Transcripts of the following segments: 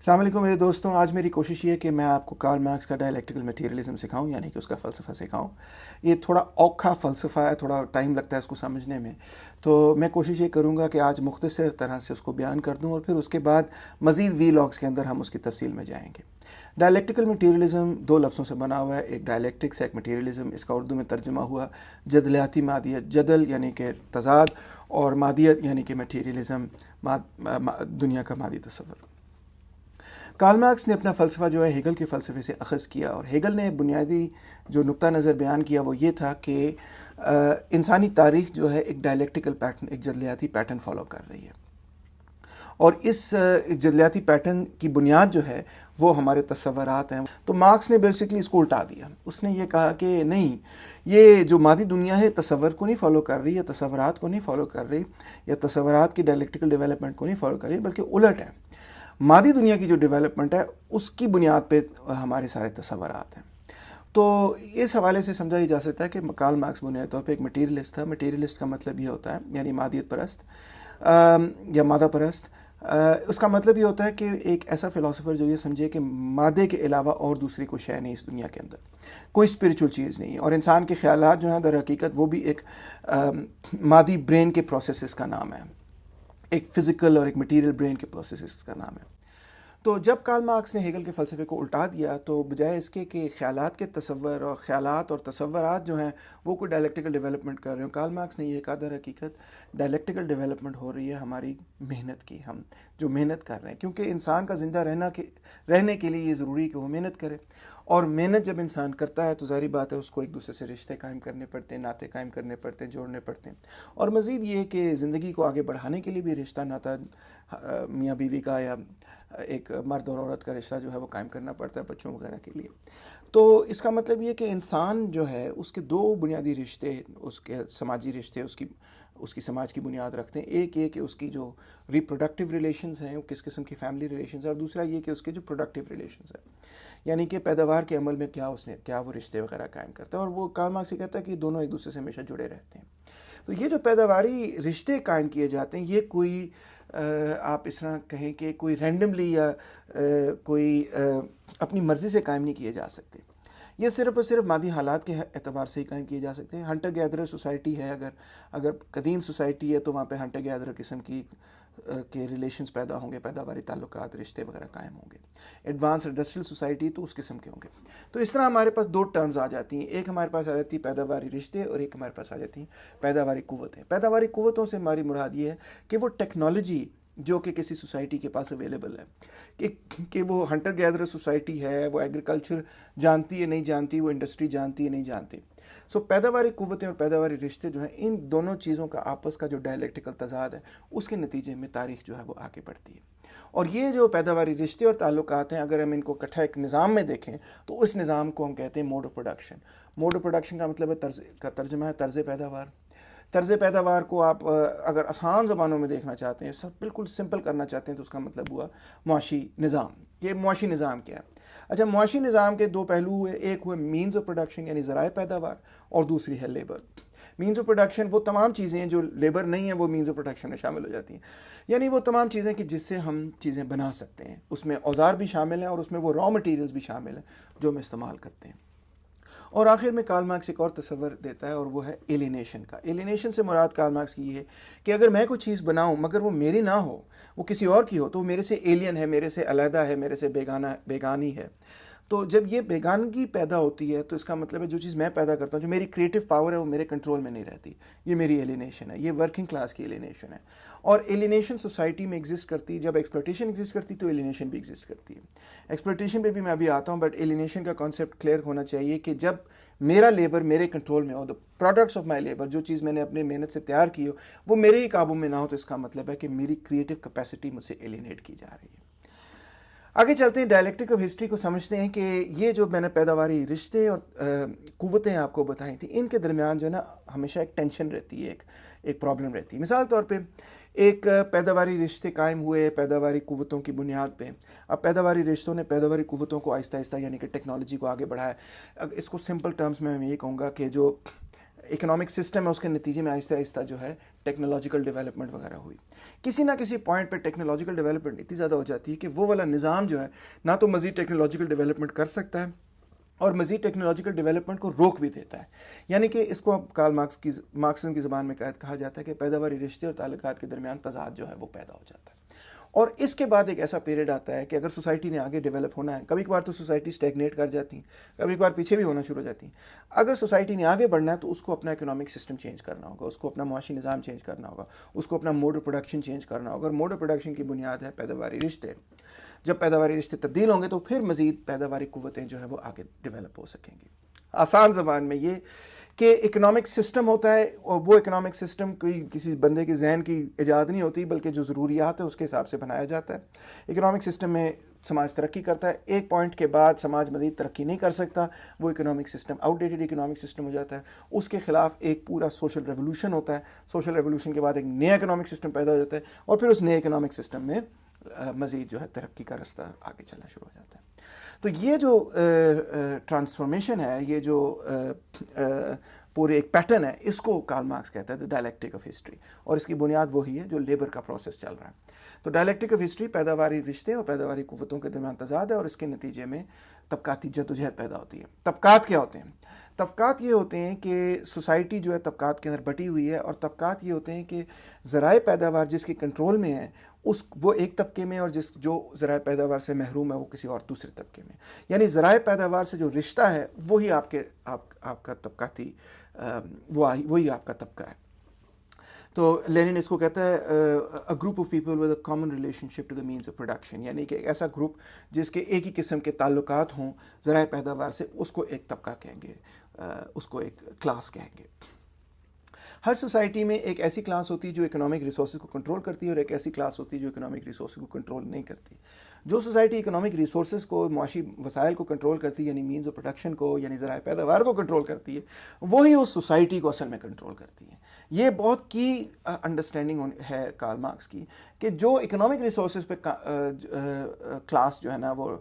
السلام علیکم میرے دوستوں، آج میری کوشش یہ ہے کہ میں آپ کو کارل مارکس کا ڈائلیکٹیکل میٹیریلزم سکھاؤں، یعنی کہ اس کا فلسفہ سکھاؤں۔ یہ تھوڑا اوکھا فلسفہ ہے، تھوڑا ٹائم لگتا ہے اس کو سمجھنے میں، تو میں کوشش یہ کروں گا کہ آج مختصر طرح سے اس کو بیان کر دوں اور پھر اس کے بعد مزید وی لاگس کے اندر ہم اس کی تفصیل میں جائیں گے۔ ڈائلیکٹیکل میٹیریلزم دو لفظوں سے بنا ہوا ہے، ایک ڈائلیکٹکس، ایک میٹیریلزم۔ اس کا اردو میں ترجمہ ہوا جدلیاتی مادیت، جدل یعنی کہ تضاد، اور مادیت یعنی کہ میٹیریلزم، دنیا کا مادی تصور۔ کارل مارکس نے اپنا فلسفہ جو ہے ہیگل کے فلسفے سے اخذ کیا، اور ہیگل نے بنیادی جو نقطہ نظر بیان کیا وہ یہ تھا کہ انسانی تاریخ جو ہے ایک ڈائلیکٹیکل پیٹرن، ایک جدلیاتی پیٹرن فالو کر رہی ہے، اور اس جدلیاتی پیٹرن کی بنیاد جو ہے وہ ہمارے تصورات ہیں۔ تو مارکس نے بیسکلی اس کو الٹا دیا۔ اس نے یہ کہا کہ نہیں، یہ جو مادی دنیا ہے تصور کو نہیں فالو کر رہی، یا تصورات کو نہیں فالو کر رہی، یا تصورات کی ڈائلیکٹیکل ڈیولپمنٹ کو نہیں فالو کر رہی، بلکہ الٹ ہے۔ مادی دنیا کی جو ڈیولپمنٹ ہے اس کی بنیاد پہ ہمارے سارے تصورات ہیں۔ تو اس حوالے سے سمجھا جا سکتا ہے کہ کارل مارکس بنیادی طور پہ ایک مٹیریلسٹ تھا۔ مٹیریلسٹ کا مطلب یہ ہوتا ہے یعنی مادیت پرست یا مادہ پرست۔ اس کا مطلب یہ ہوتا ہے کہ ایک ایسا فلاسفر جو یہ سمجھے کہ مادے کے علاوہ اور دوسری کوئی شے نہیں اس دنیا کے اندر، کوئی اسپریچول چیز نہیں ہے، اور انسان کے خیالات جو ہیں در حقیقت وہ بھی ایک مادی برین کے پروسیسز کا نام ہے، ایک فزیکل اور ایک مٹیریل برین کے پروسیسز کا نام ہے۔ تو جب کارل مارکس نے ہیگل کے فلسفے کو الٹا دیا تو بجائے اس کے کہ خیالات کے تصور اور خیالات اور تصورات جو ہیں وہ کوئی ڈائلیکٹیکل ڈیولپمنٹ کر رہے ہوں، کارل مارکس نے یہ کہا در حقیقت ڈائلیکٹیکل ڈیولپمنٹ ہو رہی ہے ہماری محنت کی، ہم جو محنت کر رہے ہیں، کیونکہ انسان کا زندہ رہنے کے لیے یہ ضروری ہے کہ وہ محنت کرے، اور محنت جب انسان کرتا ہے تو ظاہری بات ہے اس کو ایک دوسرے سے رشتے قائم کرنے پڑتے ہیں، ناطے قائم کرنے پڑتے ہیں، جوڑنے پڑتے ہیں، اور مزید یہ کہ زندگی کو آگے بڑھانے کے لیے بھی رشتہ ناتا میاں بیوی کا یا ایک مرد اور عورت کا رشتہ جو ہے وہ قائم کرنا پڑتا ہے بچوں وغیرہ کے لیے۔ تو اس کا مطلب یہ کہ انسان جو ہے اس کے دو بنیادی رشتے، اس کے سماجی رشتے اس کی سماج کی بنیاد رکھتے ہیں۔ ایک یہ کہ اس کی جو ریپروڈکٹیو ریلیشنز ہیں وہ کس قسم کی فیملی ریلیشنز ہیں، اور دوسرا یہ کہ اس کے جو پروڈکٹیو ریلیشنز ہیں، یعنی کہ پیداوار کے عمل میں کیا وہ رشتے وغیرہ قائم کرتا ہے، اور وہ کارل مارکس یہ کہتا ہے کہ دونوں ایک دوسرے سے ہمیشہ جڑے رہتے ہیں۔ تو یہ جو پیداواری رشتے قائم کیے جاتے ہیں یہ کوئی آپ اس طرح کہیں کہ کوئی رینڈملی یا کوئی اپنی مرضی سے قائم نہیں کیے جا سکتے، یہ صرف اور صرف مادی حالات کے اعتبار سے ہی قائم کیے جا سکتے ہیں۔ ہنٹر گیدرر سوسائٹی ہے، اگر قدیم سوسائٹی ہے تو وہاں پہ ہنٹر گیدرر قسم کے ریلیشنز پیدا ہوں گے، پیداواری تعلقات، رشتے وغیرہ قائم ہوں گے۔ ایڈوانس انڈسٹریل سوسائٹی تو اس قسم کے ہوں گے۔ تو اس طرح ہمارے پاس دو ٹرمز آ جاتی ہیں، ایک ہمارے پاس آ جاتی ہے پیداواری رشتے، اور ایک ہمارے پاس آ جاتی ہیں پیداواری قوتیں۔ پیداواری قوتوں سے ہماری مراد یہ ہے کہ وہ ٹیکنالوجی جو کہ کسی سوسائٹی کے پاس اویلیبل ہے، کہ وہ ہنٹر گیدرر سوسائٹی ہے، وہ ایگریکلچر جانتی ہے نہیں جانتی، وہ انڈسٹری جانتی ہے نہیں جانتی۔ سو پیداواری قوتیں اور پیداواری رشتے جو ہیں، ان دونوں چیزوں کا آپس کا جو ڈائلیکٹیکل تضاد ہے اس کے نتیجے میں تاریخ جو ہے وہ آگے بڑھتی ہے۔ اور یہ جو پیداواری رشتے اور تعلقات ہیں، اگر ہم ان کو اکٹھا ایک نظام میں دیکھیں تو اس نظام کو ہم کہتے ہیں mode of production. Mode of production کا مطلب کا ترجمہ ہے طرز پیداوار۔ طرز پیداوار کو آپ اگر آسان زبانوں میں دیکھنا چاہتے ہیں، سب بالکل سمپل کرنا چاہتے ہیں، تو اس کا مطلب ہوا معاشی نظام۔ یہ معاشی نظام کیا ہے؟ اچھا، معاشی نظام کے دو پہلو ہوئے، ایک ہوئے مینز آف پروڈکشن یعنی ذرائع پیداوار، اور دوسری ہے لیبر۔ مینز آف پروڈکشن وہ تمام چیزیں ہیں جو لیبر نہیں ہیں، وہ مینز آف پروڈکشن میں شامل ہو جاتی ہیں، یعنی وہ تمام چیزیں کہ جس سے ہم چیزیں بنا سکتے ہیں، اس میں اوزار بھی شامل ہیں اور اس میں وہ را مٹیریلز بھی شامل ہیں جو ہم استعمال کرتے ہیں۔ اور آخر میں کارل مارکس ایک اور تصور دیتا ہے، اور وہ ہے ایلینیشن کا۔ ایلینیشن سے مراد کارل مارکس کی یہ ہے کہ اگر میں کوئی چیز بناؤں مگر وہ میری نہ ہو، وہ کسی اور کی ہو، تو وہ میرے سے ایلین ہے، میرے سے علیحدہ ہے، میرے سے بیگانی ہے۔ تو جب یہ بیگانگی پیدا ہوتی ہے تو اس کا مطلب ہے جو چیز میں پیدا کرتا ہوں، جو میری کریٹو پاور ہے، وہ میرے کنٹرول میں نہیں رہتی۔ یہ میری ایلینیشن ہے، یہ ورکنگ کلاس کی ایلینیشن ہے۔ اور ایلینیشن سوسائٹی میں ایگزسٹ کرتی ہے، جب ایکسپلوٹیشن ایگزسٹ کرتی ہے تو ایلینیشن بھی ایگزسٹ کرتی ہے۔ ایکسپلوٹیشن پہ بھی میں ابھی آتا ہوں، بٹ ایلینیشن کا کانسیپٹ کلیئر ہونا چاہیے کہ جب میرا لیبر میرے کنٹرول میں ہو، the products of my labour, جو چیز میں نے اپنے محنت سے تیار کی ہو، وہ میرے ہی قابو میں نہ ہو، تو اس کا مطلب ہے کہ میری کریٹو کیپیسٹی مجھ سے ایلینیٹ کی جا رہی ہے۔ آگے چلتے ہیں، ڈائلیکٹک آف ہسٹری کو سمجھتے ہیں کہ یہ جو میں نے پیداواری رشتے اور قوتیں آپ کو بتائی تھیں، ان کے درمیان جو ہے نا ہمیشہ ایک ٹینشن رہتی ہے، ایک پرابلم رہتی ہے۔ مثال طور پہ ایک پیداواری رشتے قائم ہوئے پیداواری قوتوں کی بنیاد پہ۔ اب پیداواری رشتوں نے پیداواری قوتوں کو آہستہ آہستہ یعنی کہ ٹیکنالوجی کو آگے بڑھایا۔ اس کو سمپل ٹرمز میں یہ کہوں گا کہ جو اکنامک سسٹم ہے اس کے نتیجے میں آہستہ آہستہ جو ہے ٹیکنالوجیکل ڈیولپمنٹ وغیرہ ہوئی. کسی نہ کسی پوائنٹ پہ ٹیکنالوجیکل ڈیولپمنٹ اتنی زیادہ ہو جاتی ہے کہ وہ والا نظام جو ہے نہ تو مزید ٹیکنالوجیکل ڈیولپمنٹ کر سکتا ہے اور مزید ٹیکنالوجیکل ڈیولپمنٹ کو روک بھی دیتا ہے. یعنی کہ اس کو کارل مارکسزم کی زبان میں کہا جاتا ہے کہ پیداواری رشتے اور تعلقات کے درمیان تضاد جو ہے وہ پیدا ہو جاتا ہے. اور اس کے بعد ایک ایسا پیریڈ آتا ہے کہ اگر سوسائٹی نے آگے ڈیولپ ہونا ہے, کبھی کبھار تو سوسائٹی اسٹیگنیٹ کر جاتی ہیں, کبھی کبھار پیچھے بھی ہونا شروع ہو جاتی ہیں. اگر سوسائٹی نے آگے بڑھنا ہے تو اس کو اپنا اکنامک سسٹم چینج کرنا ہوگا, اس کو اپنا معاشی نظام چینج کرنا ہوگا, اس کو اپنا موڈ آف پروڈکشن چینج کرنا ہوگا. اور موڈ آف پروڈکشن کی بنیاد ہے پیداواری رشتے. جب پیداواری رشتے تبدیل ہوں گے تو پھر مزید پیداواری قوتیں جو ہے وہ آگے ڈیولپ ہو سکیں گی. آسان زبان میں یہ کہ اکنامک سسٹم ہوتا ہے, اور وہ اکنامک سسٹم کوئی کسی بندے کے ذہن کی ایجاد نہیں ہوتی بلکہ جو ضروریات ہے اس کے حساب سے بنایا جاتا ہے. اکنامک سسٹم میں سماج ترقی کرتا ہے, ایک پوائنٹ کے بعد سماج مزید ترقی نہیں کر سکتا, وہ economic system outdated economic system ہو جاتا ہے. اس کے خلاف ایک پورا سوشل ریولوشن ہوتا ہے, سوشل ریولوشن کے بعد ایک نیا اکنامک سسٹم پیدا ہو جاتا ہے, اور پھر اس نئے اکنامک سسٹم میں مزید جو ہے ترقی کا رستہ آگے چلنا شروع ہو جاتا ہے. تو یہ جو ٹرانسفارمیشن ہے, یہ جو پورے ایک پیٹرن ہے, اس کو کارل مارکس کہتا ہے دی ڈائلیکٹک آف ہسٹری, اور اس کی بنیاد وہی ہے جو لیبر کا پروسیس چل رہا ہے. تو ڈائلیکٹک آف ہسٹری پیداواری رشتے اور پیداواری قوتوں کے درمیان تضاد ہے, اور اس کے نتیجے میں طبقاتی جدوجہد پیدا ہوتی ہے. طبقات کیا ہوتے ہیں؟ طبقات یہ ہوتے ہیں کہ سوسائٹی جو ہے طبقات کے اندر بٹی ہوئی ہے, اور طبقات یہ ہوتے ہیں کہ ذرائع پیداوار جس کے کنٹرول میں ہے وہ ایک طبقے میں, اور جو ذرائع پیداوار سے محروم ہے وہ کسی اور دوسرے طبقے میں. یعنی ذرائع پیداوار سے جو رشتہ ہے وہی آپ کا طبقاتی وہی آپ کا طبقہ ہے. تو لینن اس کو کہتا ہے a group of people with a common relationship to the means of production, یعنی کہ ایک ایسا گروپ جس کے ایک ہی قسم کے تعلقات ہوں ذرائع پیداوار سے, اس کو ایک طبقہ کہیں گے, اس کو ایک کلاس کہیں گے. ہر سوسائٹی میں ایک ایسی کلاس ہوتی ہے جو اکنامک ریسورسز کو کنٹرول کرتی ہے, اور ایک ایسی کلاس ہوتی ہے جو اکنامک ریسورسز کو کنٹرول نہیں کرتی. جو سوسائٹی اکنامک ریسورسز کو, معاشی وسائل کو کنٹرول کرتی ہے, یعنی مینز آف پروڈکشن کو, یعنی ذرائع پیداوار کو کنٹرول کرتی ہے, وہی اس سوسائٹی کو اصل میں کنٹرول کرتی ہے. یہ بہت کی انڈرسٹینڈنگ ہے کارل مارکس کی کہ جو اکنامک ریسورسز پہ کلاس جو ہے نا وہ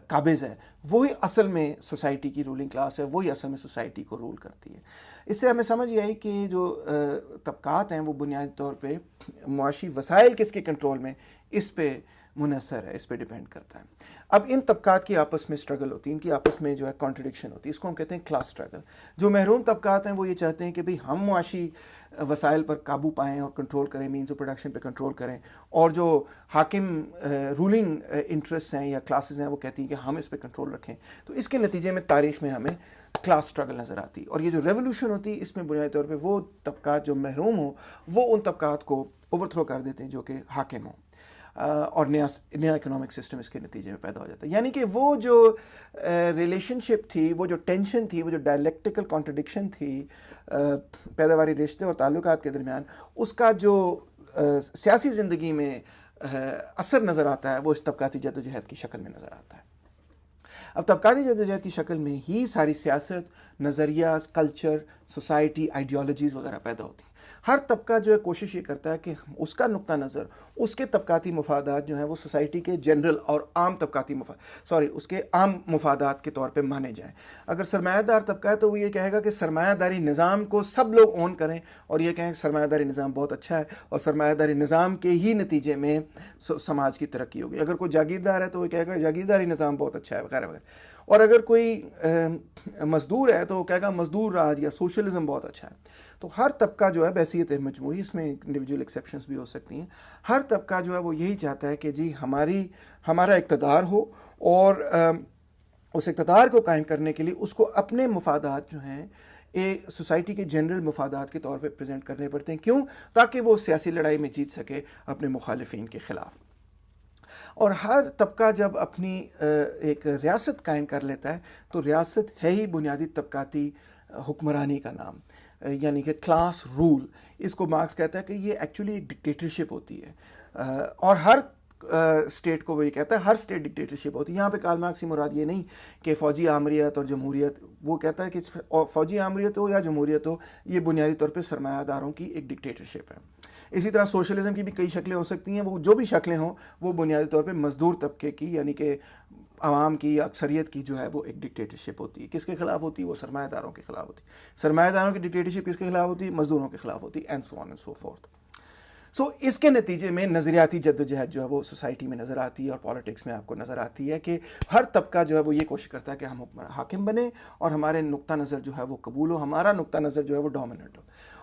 قابض ہے, وہی اصل میں سوسائٹی کی رولنگ کلاس ہے, وہی اصل میں سوسائٹی کو رول کرتی ہے. اس سے ہمیں سمجھ یہ آئی کہ جو طبقات ہیں وہ بنیادی طور پہ معاشی وسائل کس کے کنٹرول میں, اس پہ منحصر ہے, اس پہ ڈیپینڈ کرتا ہے. اب ان طبقات کی آپس میں اسٹرگل ہوتی ہے, ان کی آپس میں جو ہے کانٹرڈکشن ہوتی ہے, اس کو ہم کہتے ہیں کلاس اسٹرگل. جو محروم طبقات ہیں وہ یہ چاہتے ہیں کہ بھئی ہم معاشی وسائل پر قابو پائیں اور کنٹرول کریں, مینز آف پروڈکشن پہ کنٹرول کریں, اور جو حاکم رولنگ انٹرسٹ ہیں یا کلاسز ہیں وہ کہتی ہیں کہ ہم اس پہ کنٹرول رکھیں. تو اس کے نتیجے میں تاریخ میں ہمیں کلاس اسٹرگل نظر آتی, اور یہ جو ریولوشن ہوتی ہے اس میں بنیادی طور پہ وہ طبقات جو محروم ہوں وہ ان طبقات کو اوور تھرو کر دیتے ہیں جو کہ حاکم ہوں, اور نیا اکنامک سسٹم اس کے نتیجے میں پیدا ہو جاتا ہے. یعنی کہ وہ جو ریلیشن شپ تھی, وہ جو ٹینشن تھی, وہ جو ڈائلیکٹیکل کانٹرڈکشن تھی پیداواری رشتے اور تعلقات کے درمیان, اس کا جو سیاسی زندگی میں اثر نظر آتا ہے وہ اس طبقاتی جدوجہد کی شکل میں نظر آتا ہے. اب طبقاتی جدوجہد کی شکل میں ہی ساری سیاست, نظریہ, کلچر, سوسائٹی, آئیڈیالوجیز وغیرہ پیدا ہوتی ہیں. ہر طبقہ جو ہے کوشش یہ کرتا ہے کہ اس کا نقطہ نظر, اس کے طبقاتی مفادات جو ہیں وہ سوسائٹی کے جنرل اور عام طبقاتی اس کے عام مفادات کے طور پہ مانے جائیں. اگر سرمایہ دار طبقہ ہے تو وہ یہ کہے گا کہ سرمایہ داری نظام کو سب لوگ اون کریں, اور یہ کہیں کہ سرمایہ داری نظام بہت اچھا ہے اور سرمایہ داری نظام کے ہی نتیجے میں سماج کی ترقی ہوگی. اگر کوئی جاگیردار ہے تو وہ کہے گا جاگیرداری نظام بہت اچھا ہے وغیرہ وغیرہ. اور اگر کوئی مزدور ہے تو وہ کہے گا مزدور راج یا سوشلزم بہت اچھا ہے. تو ہر طبقہ جو ہے بحیثیت مجموعی, اس میں انڈیویجول ایکسیپشنز بھی ہو سکتی ہیں, ہر طبقہ جو ہے وہ یہی چاہتا ہے کہ جی ہمارا اقتدار ہو, اور اس اقتدار کو قائم کرنے کے لیے اس کو اپنے مفادات جو ہیں سوسائٹی کے جنرل مفادات کے طور پہ پریزنٹ کرنے پڑتے ہیں. کیوں؟ تاکہ وہ سیاسی لڑائی میں جیت سکے اپنے مخالفین کے خلاف. اور ہر طبقہ جب اپنی ایک ریاست قائم کر لیتا ہے تو ریاست ہے ہی بنیادی طبقاتی حکمرانی کا نام, یعنی کہ کلاس رول. اس کو مارکس کہتا ہے کہ یہ ایکچولی ایک ڈکٹیٹرشپ ہوتی ہے, اور ہر اسٹیٹ کو وہ یہ کہتا ہے ہر اسٹیٹ ڈکٹیٹرشپ ہوتی ہے. یہاں پہ کارل مارکس کی مراد یہ نہیں کہ فوجی آمریت اور جمہوریت, وہ کہتا ہے کہ فوجی آمریت ہو یا جمہوریت ہو, یہ بنیادی طور پہ سرمایہ داروں کی ایک ڈکٹیٹرشپ ہے. اسی طرح سوشلزم کی بھی کئی شکلیں ہو سکتی ہیں, وہ جو بھی شکلیں ہوں وہ بنیادی طور پہ مزدور طبقے کی, یعنی کہ عوام کی یا اکثریت کی جو ہے وہ ایک ڈکٹیٹرشپ ہوتی ہے. کس کے خلاف ہوتی ہے؟ وہ سرمایہ داروں کے خلاف ہوتی ہے. سرمایہ داروں کی ڈکٹیٹرشپ کس کے خلاف ہوتی ہے؟ مزدوروں کے خلاف ہوتی ہے. And so on and so forth. So اس کے نتیجے میں نظریاتی جدوجہد جو ہے وہ سوسائٹی میں نظر آتی ہے اور پالیٹکس میں آپ کو نظر آتی ہے کہ ہر طبقہ جو ہے وہ یہ کوشش کرتا ہے کہ ہم حاکم بنیں اور ہمارے نقطہ نظر جو ہے وہ قبول ہو, ہمارا نقطہ نظر جو ہے وہ ڈومیننٹ ہو.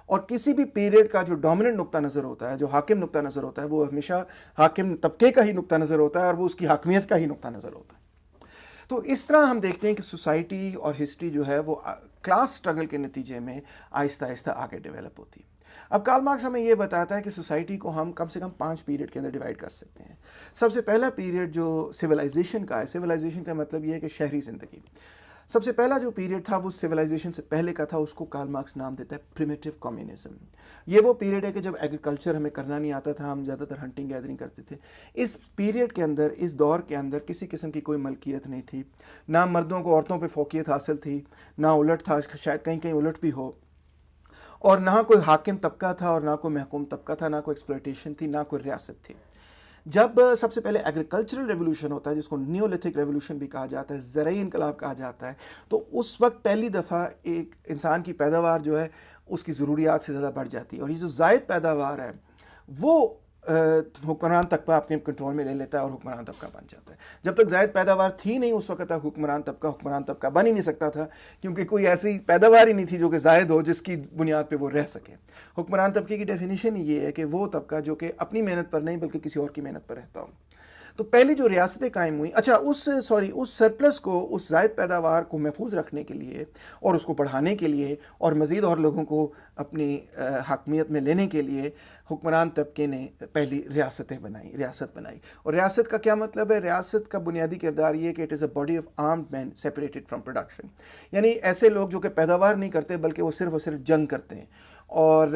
اور کسی بھی پیریڈ کا جو ڈومیننٹ نقطہ نظر ہوتا ہے, جو حاکم نقطہ نظر ہوتا ہے, وہ ہمیشہ حاکم طبقے کا ہی نقطہ نظر ہوتا ہے اور وہ اس کی حاکمیت کا ہی نقطہ نظر ہوتا ہے. تو اس طرح ہم دیکھتے ہیں کہ سوسائٹی اور ہسٹری جو ہے وہ کلاس سٹرگل کے نتیجے میں آہستہ آہستہ آگے ڈیولپ ہوتی ہے. اب کارل مارکس ہمیں یہ بتاتا ہے کہ سوسائٹی کو ہم کم سے کم 5 پیریڈ کے اندر ڈیوائڈ کر سکتے ہیں. سب سے پہلا پیریڈ جو سویلائزیشن کا ہے, سویلائزیشن کا مطلب یہ ہے کہ شہری زندگی. سب سے پہلا جو پیریڈ تھا وہ سویلائزیشن سے پہلے کا تھا, اس کو کارل مارکس نام دیتا ہے پریمیٹیو کمیونزم. یہ وہ پیریڈ ہے کہ جب ایگریکلچر ہمیں کرنا نہیں آتا تھا, ہم زیادہ تر ہنٹنگ گیدرنگ کرتے تھے. اس پیریڈ کے اندر, اس دور کے اندر کسی قسم کی کوئی ملکیت نہیں تھی, نہ مردوں کو عورتوں پہ فوقیت حاصل تھی, نہ الٹ تھا, شاید کہیں کہیں الٹ بھی ہو, اور نہ کوئی حاکم طبقہ تھا اور نہ کوئی محکوم طبقہ تھا, نہ کوئی ایکسپلوٹیشن تھی, نہ کوئی ریاست تھی. جب سب سے پہلے ایگریکلچرل ریولوشن ہوتا ہے, جس کو نیولتھک ریولوشن بھی کہا جاتا ہے, زرعی انقلاب کہا جاتا ہے, تو اس وقت پہلی دفعہ ایک انسان کی پیداوار جو ہے اس کی ضروریات سے زیادہ بڑھ جاتی ہے, اور یہ جو زائد پیداوار ہے وہ حکمران طبقہ اپنے کنٹرول میں لے لیتا ہے اور حکمران طبقہ بن جاتا ہے. جب تک زائد پیداوار تھی نہیں اس وقت تک حکمران طبقہ بن ہی نہیں سکتا تھا, کیونکہ کوئی ایسی پیداوار ہی نہیں تھی جو کہ زائد ہو جس کی بنیاد پہ وہ رہ سکے. حکمران طبقے کی ڈیفینیشن یہ ہے کہ وہ طبقہ جو کہ اپنی محنت پر نہیں بلکہ کسی اور کی محنت پر رہتا ہو. تو پہلی جو ریاستیں قائم ہوئیں, اس سرپلس کو, اس زائد پیداوار کو محفوظ رکھنے کے لیے اور اس کو بڑھانے کے لیے اور مزید اور لوگوں کو اپنی حاکمیت میں لینے کے لیے حکمران طبقے نے پہلی ریاست بنائی. اور ریاست کا کیا مطلب ہے؟ ریاست کا بنیادی کردار یہ کہ it is a body of armed men separated from production, یعنی ایسے لوگ جو کہ پیداوار نہیں کرتے بلکہ وہ صرف اور صرف جنگ کرتے ہیں, اور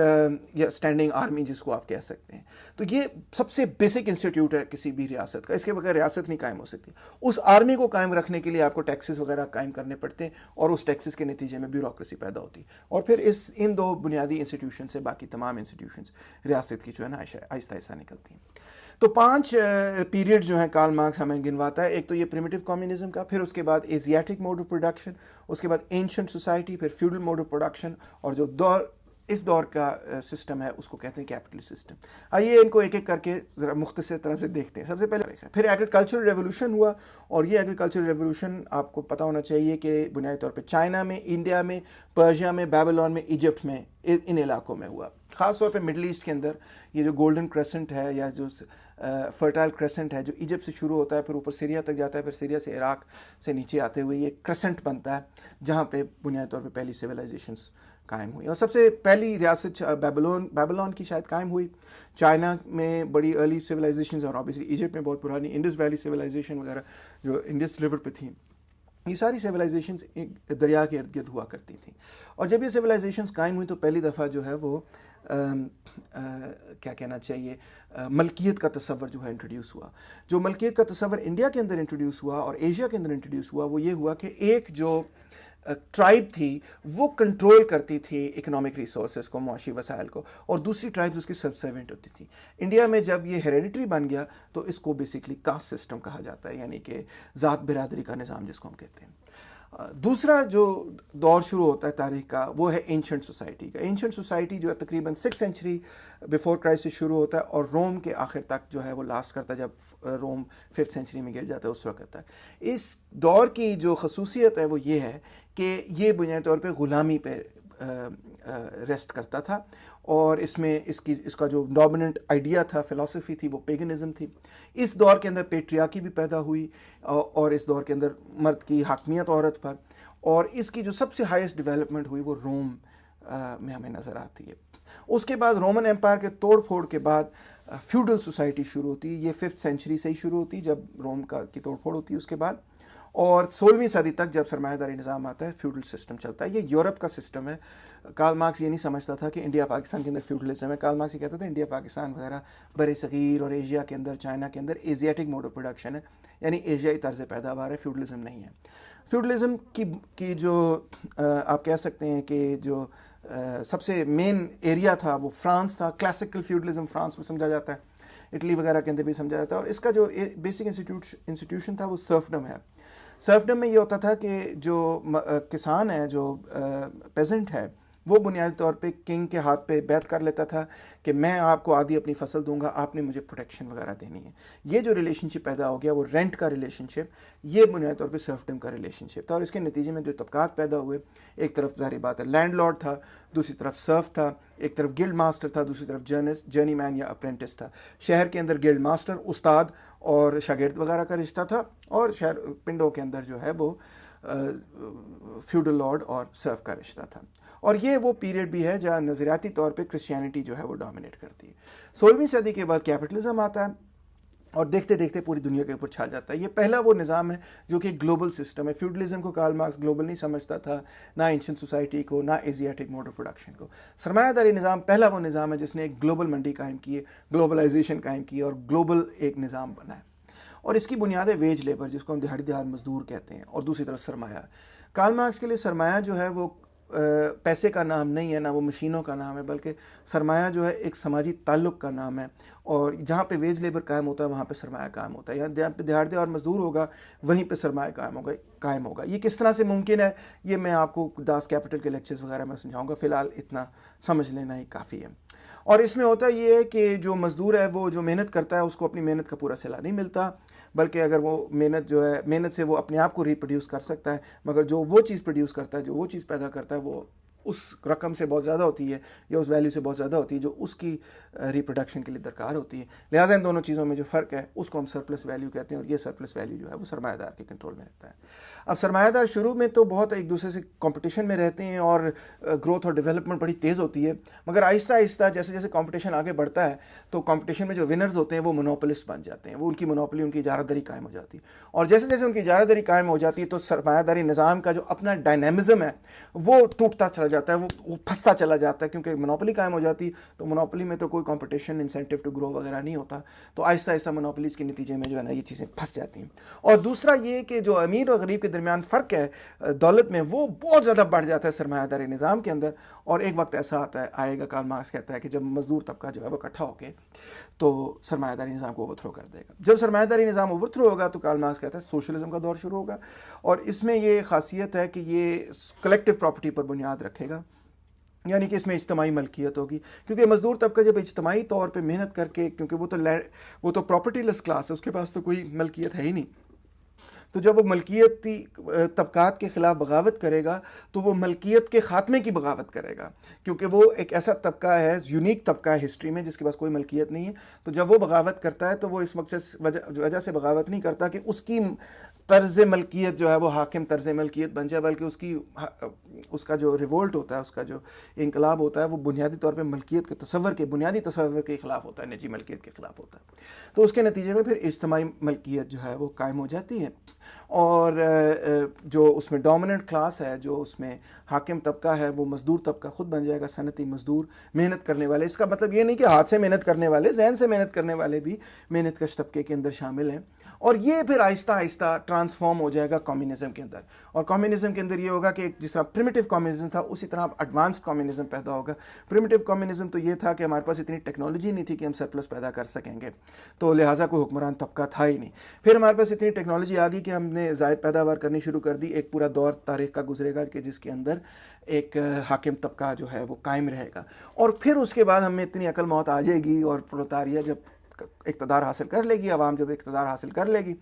یا اسٹینڈنگ آرمی جس کو آپ کہہ سکتے ہیں. تو یہ سب سے بیسک انسٹیٹیوٹ ہے کسی بھی ریاست کا, اس کے بغیر ریاست نہیں قائم ہو سکتی. اس آرمی کو قائم رکھنے کے لیے آپ کو ٹیکسز وغیرہ قائم کرنے پڑتے ہیں, اور اس ٹیکسز کے نتیجے میں بیوروکریسی پیدا ہوتی ہے, اور پھر ان 2 بنیادی انسٹیٹیوشن سے باقی تمام انسٹیٹیوشنز ریاست کی جو ہے نا آہستہ آہستہ نکلتی ہیں. تو 5 پیریڈ جو ہیں کارل مارکس ہمیں گنواتا ہے. ایک تو یہ پریمیٹیو کمیونزم کا, پھر اس کے بعد ایزیاٹک موڈ آف پروڈکشن, اس کے بعد اینشنٹ سوسائٹی, پھر فیوڈل موڈ آف پروڈکشن, اور جو اس دور کا سسٹم ہے اس کو کہتے ہیں کیپٹلسٹ سسٹم. آئیے ان کو ایک ایک کر کے ذرا مختصر طرح سے دیکھتے ہیں. سب سے پہلے پھر ایگریکلچرل ریولوشن ہوا, اور یہ ایگریکلچرل ریولوشن آپ کو پتہ ہونا چاہیے کہ بنیادی طور پہ چائنا میں, انڈیا میں, پرشیا میں, بیبلون میں, ایجپٹ میں, ان علاقوں میں ہوا. خاص طور پہ مڈل ایسٹ کے اندر یہ جو گولڈن کریسنٹ ہے یا جو فرٹائل کریسنٹ ہے, جو ایجپٹ سے شروع ہوتا ہے پھر اوپر سیریا تک جاتا ہے, پھر سیریا سے عراق سے نیچے آتے ہوئے یہ کریسنٹ بنتا ہے جہاں پہ بنیادی طور پہ پہلی سویلائزیشنز قائم ہوئی. اور سب سے پہلی ریاست بیبلون کی شاید قائم ہوئی. چائنا میں بڑی ارلی سویلائزیشنز, اور آبویسلی ایجپٹ میں بہت پرانی انڈس ویلی سویلائزیشن وغیرہ جو انڈس ریور پہ تھیں. یہ ساری سویلائزیشنز دریا کے ارد گرد ہوا کرتی تھیں. اور جب یہ سویلائزیشنز قائم ہوئی تو پہلی دفعہ جو ہے وہ کیا کہنا چاہیے, ملکیت کا تصور جو ہے انٹروڈیوس ہوا. جو ملکیت کا تصور انڈیا کے اندر انٹروڈیوس ہوا اور ایشیا کے اندر انٹروڈیوس ہوا وہ یہ ہوا کہ ایک جو ٹرائب تھی وہ کنٹرول کرتی تھی اکنامک ریسورسز کو, معاشی وسائل کو, اور دوسری ٹرائبز اس کی سب سرونٹ ہوتی تھی. انڈیا میں جب یہ ہیریڈیٹری بن گیا تو اس کو بیسکلی کاسٹ سسٹم کہا جاتا ہے, یعنی کہ ذات برادری کا نظام جس کو ہم کہتے ہیں. دوسرا جو دور شروع ہوتا ہے تاریخ کا وہ ہے اینشنٹ سوسائٹی کا. اینشنٹ سوسائٹی جو ہے تقریباً 6 سینچری بیفور کرائسٹ سے شروع ہوتا ہے اور روم کے آخر تک جو ہے وہ لاسٹ کرتا ہے, جب روم 5th سینچری میں گر جاتا ہے اس وقت تک. اس دور کی جو خصوصیت ہے وہ یہ ہے کہ یہ بنیادی طور پہ غلامی پہ ریسٹ کرتا تھا, اور اس میں اس کا جو ڈومیننٹ آئیڈیا تھا, فلسفی تھی, وہ پیگنزم تھی. اس دور کے اندر پیٹریاکی بھی پیدا ہوئی, اور اس دور کے اندر مرد کی حاکمیت عورت پر, اور اس کی جو سب سے ہائیسٹ ڈیولپمنٹ ہوئی وہ روم میں ہمیں نظر آتی ہے. اس کے بعد رومن امپائر کے توڑ پھوڑ کے بعد فیوڈل سوسائٹی شروع ہوتی. یہ 5th سینچری سے ہی شروع ہوتی جب روم کی توڑ پھوڑ ہوتی ہے. اس کے بعد اور 16ویں صدی تک جب سرمایہ داری نظام آتا ہے فیوڈل سسٹم چلتا ہے. یہ یورپ کا سسٹم ہے. کارل مارکس یہ نہیں سمجھتا تھا کہ انڈیا پاکستان کے اندر فیوڈلزم ہے. کارل مارکس یہ کہتا تھا انڈیا پاکستان وغیرہ بر صغیر اور ایشیا کے اندر, چائنا کے اندر ایزیاٹک موڈ آف پروڈکشن ہے, یعنی ایشیائی طرز پیداوار ہے, فیوڈلزم نہیں ہے. فیوڈلزم کی جو آپ کہہ سکتے ہیں کہ جو سب سے مین ایریا تھا وہ فرانس تھا. کلاسیکل فیوڈلزم فرانس میں سمجھا جاتا ہے, اٹلی وغیرہ کے اندر بھی سمجھا جاتا ہے. اور اس کا جو بیسک انسٹیٹیوشن تھا وہ سرفڈم ہے. سرفڈم میں یہ ہوتا تھا کہ جو کسان ہے، جو پیزنٹ ہے، وہ بنیادی طور پہ کنگ کے ہاتھ پہ بیعت کر لیتا تھا کہ میں آپ کو آدھی اپنی فصل دوں گا، آپ نے مجھے پروٹیکشن وغیرہ دینی ہے. یہ جو ریلیشن شپ پیدا ہو گیا وہ رینٹ کا ریلیشن شپ، یہ بنیادی طور پہ سرفڈم کا ریلیشن شپ تھا. اور اس کے نتیجے میں جو طبقات پیدا ہوئے، ایک طرف ظاہر بات ہے لینڈ لارڈ تھا، دوسری طرف سرف تھا، ایک طرف گلڈ ماسٹر تھا، دوسری طرف جرنی مین یا اپرینٹس تھا. شہر کے اندر گلڈ ماسٹر، استاد اور شاگرد وغیرہ کا رشتہ تھا، اور شہر پنڈوں کے اندر جو ہے وہ فیوڈل لارڈ اور سرف کا رشتہ تھا. اور یہ وہ پیریڈ بھی ہے جہاں نظریاتی طور پہ کرسچینٹی جو ہے وہ ڈومینیٹ کرتی ہے. 16ویں صدی کے بعد کیپٹلزم آتا ہے اور دیکھتے دیکھتے پوری دنیا کے اوپر چھا جاتا ہے. یہ پہلا وہ نظام ہے جو کہ گلوبل سسٹم ہے. فیوڈلزم کو کارل مارکس گلوبل نہیں سمجھتا تھا، نہ اینشنٹ سوسائٹی کو، نہ ایزیاٹک موڈ آف پروڈکشن کو. سرمایہ داری نظام پہلا وہ نظام ہے جس نے ایک گلوبل منڈی قائم کی ہے، گلوبلائزیشن قائم کی ہے اور گلوبل ایک نظام بنا ہے. اور اس کی بنیاد ہے ویج لیبر، جس کو ہم دہاڑی دار مزدور کہتے ہیں، اور دوسری طرف سرمایہ. کارل مارکس کے لیے سرمایہ جو ہے وہ پیسے کا نام نہیں ہے، نہ وہ مشینوں کا نام ہے، بلکہ سرمایہ جو ہے ایک سماجی تعلق کا نام ہے. اور جہاں پہ ویج لیبر قائم ہوتا ہے وہاں پہ سرمایہ قائم ہوتا ہے. جہاں پہ دہاڑی اور مزدور ہوگا وہیں پہ سرمایہ قائم ہوگا. یہ کس طرح سے ممکن ہے، یہ میں آپ کو داس کیپٹل کے لیکچرز وغیرہ میں سمجھاؤں گا. فی الحال اتنا سمجھ لینا ہی کافی ہے. اور اس میں ہوتا یہ ہے کہ جو مزدور ہے وہ جو محنت کرتا ہے اس کو اپنی محنت کا پورا صلہ نہیں ملتا، بلکہ اگر وہ محنت سے وہ اپنے آپ کو ریپروڈیوس کر سکتا ہے، مگر جو وہ چیز پروڈیوس کرتا ہے، جو وہ چیز پیدا کرتا ہے، وہ اس رقم سے بہت زیادہ ہوتی ہے یا اس ویلیو سے بہت زیادہ ہوتی ہے جو اس کی ریپروڈکشن کے لیے درکار ہوتی ہے. لہٰذا ان دونوں چیزوں میں جو فرق ہے اس کو ہم سرپلس ویلیو کہتے ہیں، اور یہ سرپلس ویلیو جو ہے وہ سرمایہ دار کے کنٹرول میں رہتا ہے. اب سرمایہ دار شروع میں تو بہت ایک دوسرے سے کمپٹیشن میں رہتے ہیں اور گروتھ اور ڈیولپمنٹ بڑی تیز ہوتی ہے، مگر آہستہ آہستہ جیسے جیسے کمپٹیشن آگے بڑھتا ہے تو کمپٹیشن میں جو ونرز ہوتے ہیں وہ مونوپولسٹ بن جاتے ہیں. وہ ان کی مونوپلی، ان کی اجارہ داری قائم ہو جاتی ہے. اور جیسے جیسے ان کی اجارہ داری قائم ہو جاتی ہے تو سرمایہ داری نظام کا جو اپنا ڈائنامزم ہے وہ ٹوٹتا چلا جاتا ہے، وہ پھنستا چلا جاتا ہے، کیونکہ مونوپلی قائم ہو جاتی ہے تو مونوپلی میں تو کوئی کمپٹیشن انسینٹیو ٹو گرو وغیرہ نہیں ہوتا. تو آہستہ آہستہ مونوپلیز کے نتیجے میں جو ہے نا یہ چیزیں پھنس جاتی ہیں. اور دوسرا یہ کہ جو امیر اور غریب کے درمیان فرق ہے دولت میں، وہ بہت زیادہ بڑھ جاتا ہے سرمایہ داری نظام کے اندر. اور ایک وقت ایسا آئے گا، کارل مارکس کہتا ہے کہ جب مزدور طبقہ جو ہے وہ اکٹھا ہو کے تو سرمایہ داری نظام کو اوور تھرو کر دے گا. جب سرمایہ داری نظام اوور تھرو ہوگا تو کارل مارکس کہتا ہے سوشلزم کا دور شروع ہوگا. اور اس میں یہ خاصیت ہے کہ یہ کلیکٹیو پراپرٹی پر بنیاد رکھے گا، یعنی کہ اس میں اجتماعی ملکیت ہوگی. کیونکہ مزدور طبقہ جب اجتماعی طور پہ محنت کر کے، کیونکہ وہ تو پراپرٹی لیس کلاس ہے، اس کے پاس تو کوئی ملکیت ہے ہی نہیں، تو جب وہ ملکیتی طبقات کے خلاف بغاوت کرے گا تو وہ ملکیت کے خاتمے کی بغاوت کرے گا، کیونکہ وہ ایک ایسا طبقہ ہے، یونیک طبقہ ہے ہسٹری میں، جس کے پاس کوئی ملکیت نہیں ہے. تو جب وہ بغاوت کرتا ہے تو وہ اس وجہ سے بغاوت نہیں کرتا کہ اس کی طرز ملکیت جو ہے وہ حاکم طرز ملکیت بن جائے، بلکہ اس کا جو ریولٹ ہوتا ہے، اس کا جو انقلاب ہوتا ہے، وہ بنیادی طور پہ ملکیت کے بنیادی تصور کے خلاف ہوتا ہے، نجی ملکیت کے خلاف ہوتا ہے. تو اس کے نتیجے میں پھر اجتماعی ملکیت جو ہے وہ قائم ہو جاتی ہے. اور جو اس میں ڈومیننٹ کلاس ہے، جو اس میں حاکم طبقہ ہے، وہ مزدور طبقہ خود بن جائے گا، صنعتی مزدور، محنت کرنے والے. اس کا مطلب یہ نہیں کہ ہاتھ سے محنت کرنے والے، ذہن سے محنت کرنے والے بھی محنت کش طبقے کے اندر شامل ہیں. اور یہ پھر آہستہ آہستہ ٹرانسفارم ہو جائے گا کمیونزم کے اندر. اور کمیونزم کے اندر یہ ہوگا کہ جس طرح پریمیٹیو کمیونزم تھا اسی طرح ایڈوانس کمیونزم پیدا ہوگا. پریمیٹیو کمیونزم تو یہ تھا کہ ہمارے پاس اتنی ٹیکنالوجی نہیں تھی کہ ہم سرپلس پیدا کر سکیں گے، تو لہٰذا کوئی حکمران طبقہ تھا ہی نہیں. پھر ہمارے پاس اتنی ٹیکنالوجی آ گئی کہ ہم نے زائد پیداوار کرنی شروع کر دی. ایک پورا دور تاریخ کا گزرے گا کہ جس کے اندر ایک حاکم طبقہ جو ہے وہ قائم رہے گا. اور پھر اس کے بعد ہمیں اتنی عقل موت آ جائے گی، اور پرولتاریہ جب اقتدار حاصل کر لے گی، عوام جب اقتدار حاصل کر لے گی،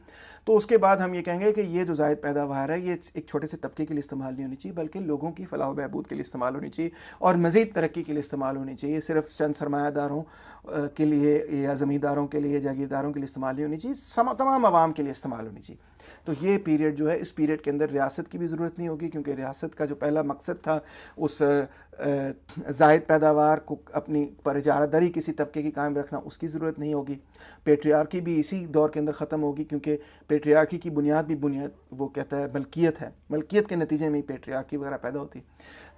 تو اس کے بعد ہم یہ کہیں گے کہ یہ جو زائد پیداوار ہے یہ ایک چھوٹے سے طبقے کے لیے استعمال نہیں ہونی چاہیے، بلکہ لوگوں کی فلاح و بہبود کے لیے استعمال ہونی چاہیے اور مزید ترقی کے لیے استعمال ہونی چاہیے. صرف چند سرمایہ داروں کے لیے یا زمینداروں کے لیے، جاگیرداروں کے لیے استعمال نہیں ہونی چاہیے، تمام عوام کے لیے استعمال ہونی چاہیے. تو یہ پیریڈ جو ہے، اس پیریڈ کے اندر ریاست کی بھی ضرورت نہیں ہوگی، کیونکہ ریاست کا جو پہلا مقصد تھا اس زائد پیداوار کو اپنی پر اجارہ داری کسی طبقے کی قائم رکھنا، اس کی ضرورت نہیں ہوگی. پیٹریارکی بھی اسی دور کے اندر ختم ہوگی، کیونکہ پیٹریارکی کی بنیاد وہ کہتا ہے ملکیت ہے. ملکیت کے نتیجے میں پیٹریارکی وغیرہ پیدا ہوتی.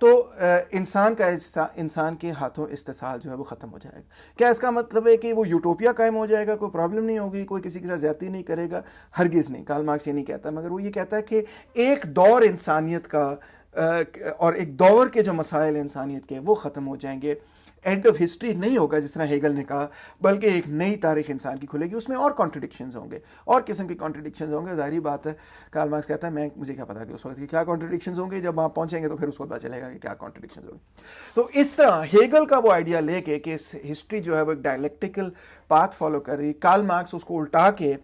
تو انسان کے ہاتھوں استحصال جو ہے وہ ختم ہو جائے گا. کیا اس کا مطلب ہے کہ وہ یوٹوپیا قائم ہو جائے گا، کوئی پرابلم نہیں ہوگی، کوئی کسی کے ساتھ زیادتی نہیں کرے گا؟ ہرگز نہیں. کارل مارکس یہ نہیں کہتا، مگر وہ یہ کہتا ہے کہ ایک دور انسانیت کا اور ایک دور کے جو مسائل انسانیت کے وہ ختم ہو جائیں گے اینڈ آف ہسٹری نہیں ہوگا جس طرح ہیگل نے کہا، بلکہ ایک نئی تاریخ انسان کی کھلے گی. اس میں اور کانٹرڈکشنز ہوں گے، اور قسم کی کانٹرڈکشنز ہوں گے. ظاہری بات ہے، کارل مارکس کہتا ہے مجھے کیا پتا کہ اس وقت کی کیا کانٹرڈکشنز ہوں گے، جب وہاں پہنچیں گے تو پھر اس کو پتا چلے گا کہ کیا کانٹرڈکشنز ہوں گے. تو اس طرح ہیگل کا وہ آئیڈیا لے کے کہ ہسٹری جو ہے وہ ایک ڈائلیکٹیکل پاتھ فالو کر رہی، کارل مارکس اس کو الٹا کے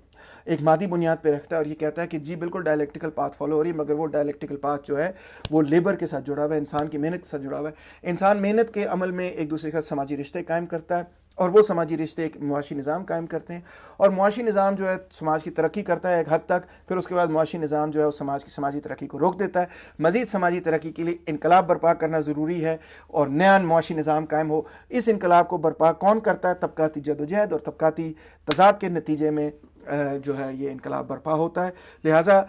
ایک مادی بنیاد پہ رکھتا ہے اور یہ کہتا ہے کہ جی بالکل ڈائلیکٹیکل پاتھ فالو ہو رہی ہے، مگر وہ ڈائلیکٹیکل پاتھ جو ہے وہ لیبر کے ساتھ جڑا ہوا ہے، انسان کی محنت کے ساتھ جڑا ہوا ہے. انسان محنت کے عمل میں ایک دوسرے کے ساتھ سماجی رشتے قائم کرتا ہے، اور وہ سماجی رشتے ایک معاشی نظام قائم کرتے ہیں، اور معاشی نظام جو ہے سماج کی ترقی کرتا ہے ایک حد تک. پھر اس کے بعد معاشی نظام جو ہے وہ سماج کی سماجی ترقی کو روک دیتا ہے. مزید سماجی ترقی کے لیے انقلاب برپا کرنا ضروری ہے اور نیا معاشی نظام قائم ہو. اس انقلاب کو برپا کون کرتا ہے؟ طبقاتی جدوجہد اور طبقاتی تضاد کے نتیجے میں جو ہے یہ انقلاب برپا ہوتا ہے. لہٰذا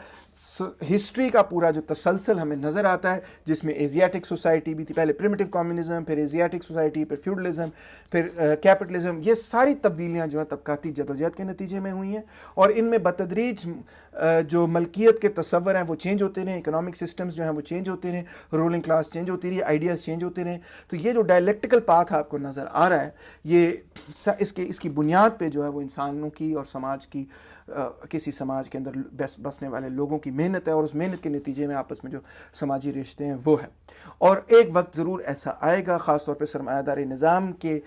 ہسٹری کا پورا جو تسلسل ہمیں نظر آتا ہے، جس میں ایزیاٹک سوسائٹی بھی تھی، پہلے پریمیٹیو کمیونزم، پھر ایزیاٹک سوسائٹی، پھر فیوڈلزم، پھر کیپٹلزم، یہ ساری تبدیلیاں جو ہیں طبقاتی جدوجہد کے نتیجے میں ہوئی ہیں، اور ان میں بتدریج جو ملکیت کے تصور ہیں وہ چینج ہوتے رہے، اکنامک سسٹمز جو ہیں وہ چینج ہوتے رہے، رولنگ کلاس چینج ہوتی رہی، آئیڈیاز چینج ہوتے رہے. تو یہ جو ڈائلیکٹیکل پاتھ آپ کو نظر آ رہا ہے، یہ اس کی بنیاد پہ جو ہے وہ انسانوں کی اور سماج کی کسی سماج کے اندر بسنے والے لوگوں کی محنت ہے، اور اس محنت کے نتیجے میں آپس میں جو سماجی رشتے ہیں وہ ہیں. اور ایک وقت ضرور ایسا آئے گا، خاص طور پہ سرمایہ داری نظام کے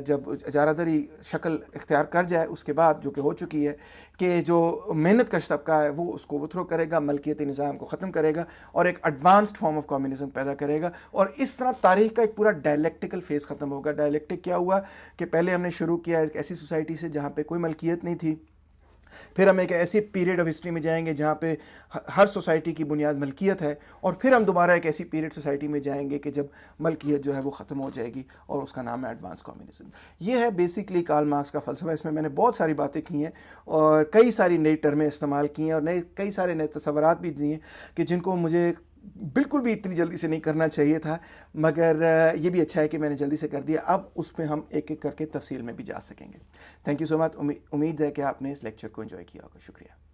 جب اجارہ داری شکل اختیار کر جائے اس کے بعد، جو کہ ہو چکی ہے، کہ جو محنت کش طبقہ ہے وہ اس کو اوورتھرو کرے گا، ملکیتی نظام کو ختم کرے گا اور ایک ایڈوانسڈ فارم آف کمیونزم پیدا کرے گا. اور اس طرح تاریخ کا ایک پورا ڈائلیکٹیکل فیز ختم ہوگا. ڈائلیکٹک کیا ہوا کہ پہلے ہم نے شروع کیا ایک ایسی سوسائٹی سے جہاں پہ کوئی ملکیت نہیں تھی، پھر ہم ایک ایسی پیریڈ آف ہسٹری میں جائیں گے جہاں پہ ہر سوسائٹی کی بنیاد ملکیت ہے، اور پھر ہم دوبارہ ایک ایسی پیریڈ سوسائٹی میں جائیں گے کہ جب ملکیت جو ہے وہ ختم ہو جائے گی، اور اس کا نام ہے ایڈوانس کمیونزم. یہ ہے بیسکلی کارل مارکس کا فلسفہ. اس میں نے بہت ساری باتیں کی ہیں اور کئی ساری نئی ٹرمیں استعمال کی ہیں، اور کئی سارے نئے تصورات بھی دیے ہیں کہ جن کو مجھے بالکل بھی اتنی جلدی سے نہیں کرنا چاہیے تھا، مگر یہ بھی اچھا ہے کہ میں نے جلدی سے کر دیا. اب اس پہ ہم ایک ایک کر کے تفصیل میں بھی جا سکیں گے. تھینک یو سو مچ. امید ہے کہ آپ نے اس لیکچر کو انجوائے کیا ہوگا. شکریہ.